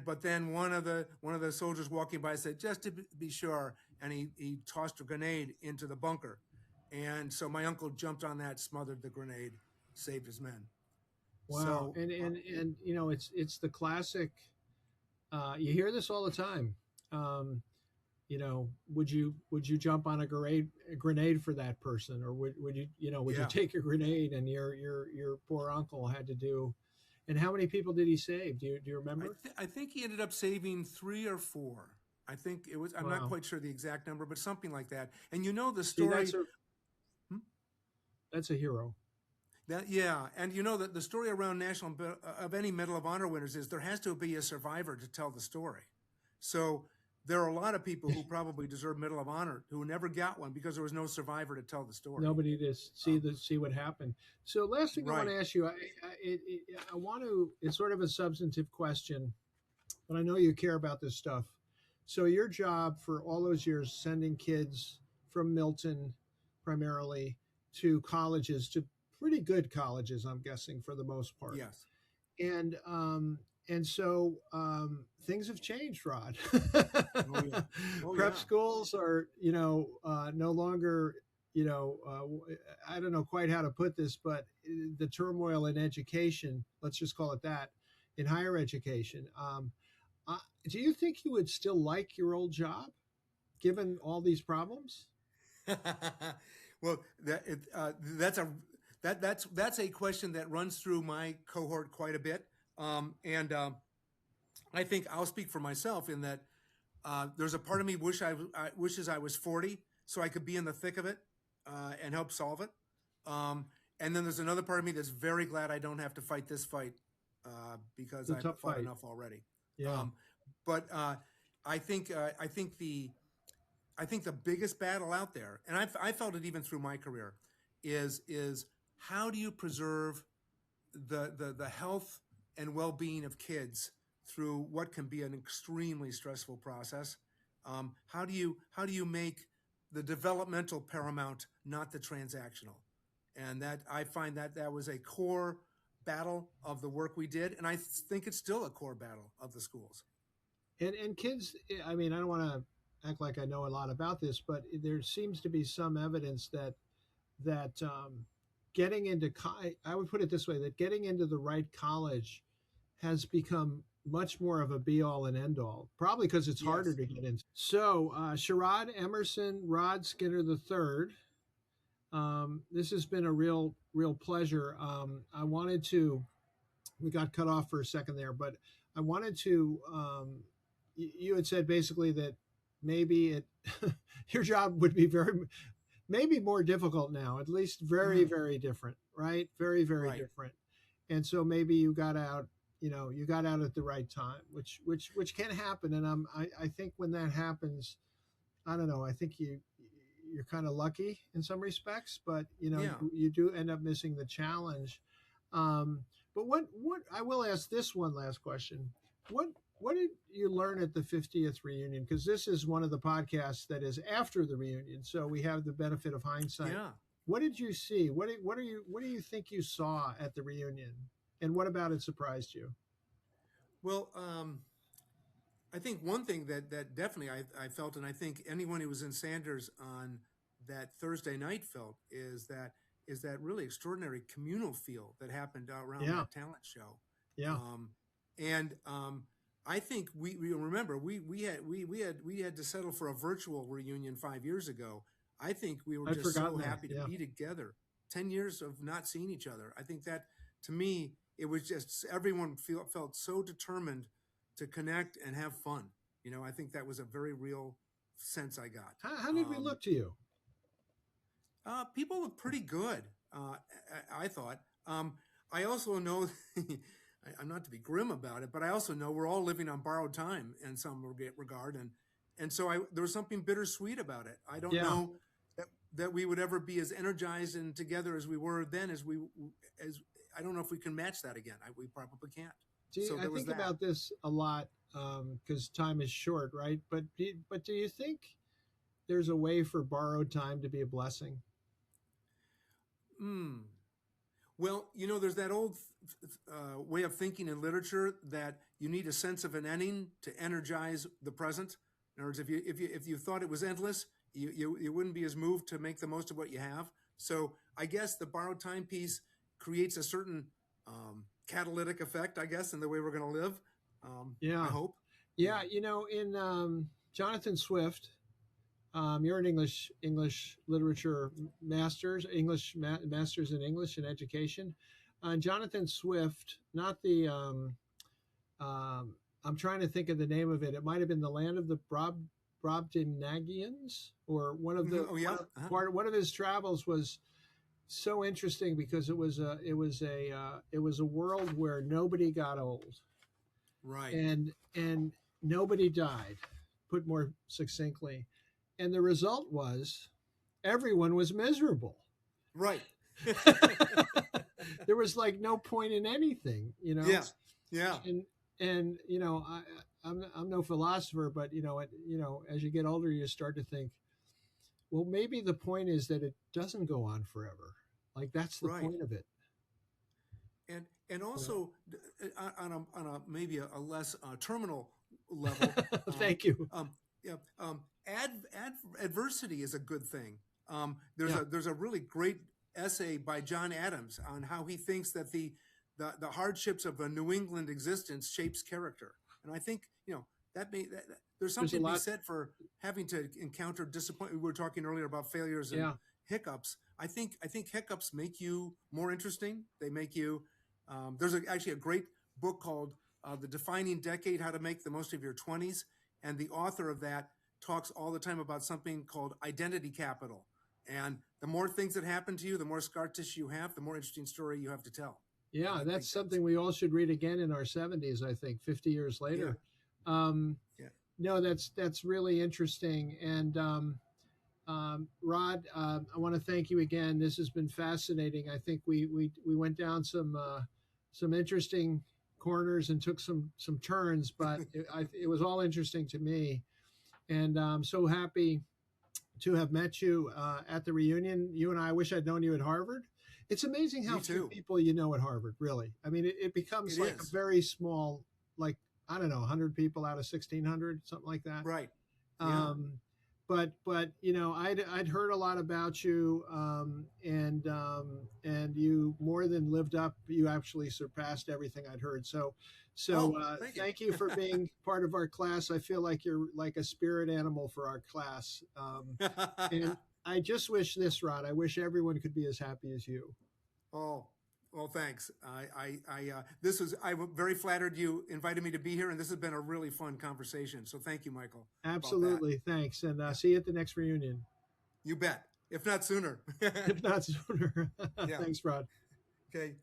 Speaker 2: But then one of the soldiers walking by said, just to be sure, and he tossed a grenade into the bunker. And so my uncle jumped on that, smothered the grenade, saved his men.
Speaker 1: Wow.
Speaker 2: So
Speaker 1: And it's the classic. You hear this all the time. Um, would you jump on a grenade for that person, or would you
Speaker 2: yeah,
Speaker 1: take a grenade, and your poor uncle had to do? And how many people did he save? Do you remember?
Speaker 2: I think he ended up saving 3 or 4. I think it was. I'm not
Speaker 1: Wow.
Speaker 2: quite sure the exact number, but something like that. And the
Speaker 1: See,
Speaker 2: story. Hmm?
Speaker 1: that's a hero.
Speaker 2: That yeah, and that the story around of any Medal of Honor winners is there has to be a survivor to tell the story. So there are a lot of people who probably deserve Medal of Honor who never got one because there was no survivor to tell the story.
Speaker 1: Nobody to see what happened. So last thing I want
Speaker 2: Right.
Speaker 1: to ask you, I want to. It's sort of a substantive question, but I know you care about this stuff. So your job for all those years, sending kids from Milton primarily to colleges, to pretty good colleges, I'm guessing, for the most part.
Speaker 2: Yes.
Speaker 1: And so things have changed, Rod.
Speaker 2: Oh yeah. Oh
Speaker 1: Prep
Speaker 2: yeah.
Speaker 1: schools are, no longer, I don't know quite how to put this, but the turmoil in education, let's just call it that, in higher education. Do you think you would still like your old job given all these problems?
Speaker 2: Well, that's a question that runs through my cohort quite a bit, and I think I'll speak for myself in that there's a part of me wishes I was 40 so I could be in the thick of it and help solve it, and then there's another part of me that's very glad I don't have to fight this fight because
Speaker 1: It's a
Speaker 2: I've
Speaker 1: tough
Speaker 2: fought
Speaker 1: fight.
Speaker 2: enough already.
Speaker 1: Yeah.
Speaker 2: But I think the biggest battle out there, and I felt it even through my career, is how do you preserve the health and well-being of kids through what can be an extremely stressful process? How do you make the developmental paramount, not the transactional? And that I find that was a core battle of the work we did, and I think it's still a core battle of the schools.
Speaker 1: And kids, I mean, I don't want to act like I know a lot about this, but there seems to be some evidence that getting into I would put it this way, that getting into the right college has become much more of a be all and end all, probably because it's harder
Speaker 2: Yes.
Speaker 1: to get into. So, Sherrod Emerson Rod Skinner III, this has been a real pleasure. We got cut off for a second there, but I wanted to, you had said basically that maybe your job would be maybe more difficult now, at least very, very different, right? Very, very
Speaker 2: Right.
Speaker 1: different. And so maybe you got out, you got out at the right time, which can happen. And I think when that happens, I don't know, I think you're kind of lucky in some respects, but
Speaker 2: Yeah.
Speaker 1: you do end up missing the challenge. But what I will ask this one last question. What did you learn at the 50th reunion? Because this is one of the podcasts that is after the reunion, so we have the benefit of hindsight.
Speaker 2: Yeah.
Speaker 1: What did you see? What do you think you saw at the reunion, and what about it surprised you?
Speaker 2: Well, I think one thing that definitely I felt, and I think anyone who was in Sanders on that Thursday night felt, is that really extraordinary communal feel that happened around
Speaker 1: Yeah.
Speaker 2: that talent show.
Speaker 1: Yeah.
Speaker 2: And I think we remember we had to settle for a virtual reunion 5 years ago. I think we were
Speaker 1: I'd
Speaker 2: just so
Speaker 1: forgotten that,
Speaker 2: happy to
Speaker 1: yeah.
Speaker 2: be together. 10 years of not seeing each other. I think that, to me, it was just everyone felt so determined to connect and have fun. I think that was a very real sense I got.
Speaker 1: How did we look to you?
Speaker 2: People look pretty good, I thought. I also know, I'm not to be grim about it, but I also know we're all living on borrowed time in some regard, and so there was something bittersweet about it. I don't
Speaker 1: Yeah.
Speaker 2: know that we would ever be as energized and together as we were then, as I don't know if we can match that again. We probably can't.
Speaker 1: I think about this a lot because time is short, right? But do you think there's a way for borrowed time to be a blessing?
Speaker 2: Well, there's that old way of thinking in literature that you need a sense of an ending to energize the present. In other words, if you thought it was endless, you wouldn't be as moved to make the most of what you have. So I guess the borrowed time piece creates a certain catalytic effect, I guess, in the way we're going to live.
Speaker 1: Yeah.
Speaker 2: I hope.
Speaker 1: Yeah. In Jonathan Swift, you're an English literature master's, master's in English and education. Jonathan Swift, not the, I'm trying to think of the name of it. It might have been The Land of the Brobdingnagians, or one of the,
Speaker 2: Oh, yeah.
Speaker 1: one of his travels was so interesting because it was a world where nobody got old.
Speaker 2: Right.
Speaker 1: And nobody died, put more succinctly. And the result was everyone was miserable.
Speaker 2: Right.
Speaker 1: There was like no point in anything,
Speaker 2: Yeah. Yeah.
Speaker 1: And I'm no philosopher, but as you get older, you start to think, well, maybe the point is that it doesn't go on forever. Like that's the
Speaker 2: Right.
Speaker 1: point of it.
Speaker 2: And
Speaker 1: You know?
Speaker 2: also on a maybe a less terminal level,
Speaker 1: Thank you.
Speaker 2: yeah, adversity is a good thing.
Speaker 1: Yeah,
Speaker 2: There's a really great essay by John Adams on how he thinks that the hardships of a New England existence shapes character, and I think there's
Speaker 1: there's a
Speaker 2: something to be
Speaker 1: lot.
Speaker 2: said for having to encounter disappointment. We were talking earlier about failures and
Speaker 1: Yeah,
Speaker 2: hiccups. I think hiccups make you more interesting. They make you. There's actually a great book called "The Defining Decade: How to Make the Most of Your 20s," and the author of that talks all the time about something called identity capital. And the more things that happen to you, the more scar tissue you have, the more interesting story you have to tell. And
Speaker 1: yeah,
Speaker 2: I
Speaker 1: that's
Speaker 2: think that's
Speaker 1: something we all should read again in our 70s. I think 50 years
Speaker 2: yeah,
Speaker 1: later. Um,
Speaker 2: yeah.
Speaker 1: no, that's really interesting. And Rod, I want to thank you again. This has been fascinating. I think we went down some interesting corners and took some turns, but it was all interesting to me. And I'm so happy to have met you at the reunion. You and I wish I'd known you at Harvard. It's amazing how
Speaker 2: Me
Speaker 1: few
Speaker 2: too.
Speaker 1: people you know at Harvard, really. I mean, it becomes
Speaker 2: It
Speaker 1: like a
Speaker 2: is
Speaker 1: very small, like, I don't know, 100 people out of 1,600, something like that.
Speaker 2: right. Yeah.
Speaker 1: Um, but I'd heard a lot about you, and you more than lived up. You actually surpassed everything I'd heard. So
Speaker 2: Oh, thank you.
Speaker 1: thank you for being part of our class. I feel like you're like a spirit animal for our class, and I just wish this, Rod. I wish everyone could be as happy as you.
Speaker 2: Oh, well, thanks. I'm very flattered you invited me to be here, and this has been a really fun conversation. So thank you, Michael, about that.
Speaker 1: Absolutely, thanks, and
Speaker 2: Yeah,
Speaker 1: see you at the next reunion,
Speaker 2: you bet. If not sooner.
Speaker 1: if not sooner.
Speaker 2: Yeah.
Speaker 1: Thanks, Rod.
Speaker 2: Okay.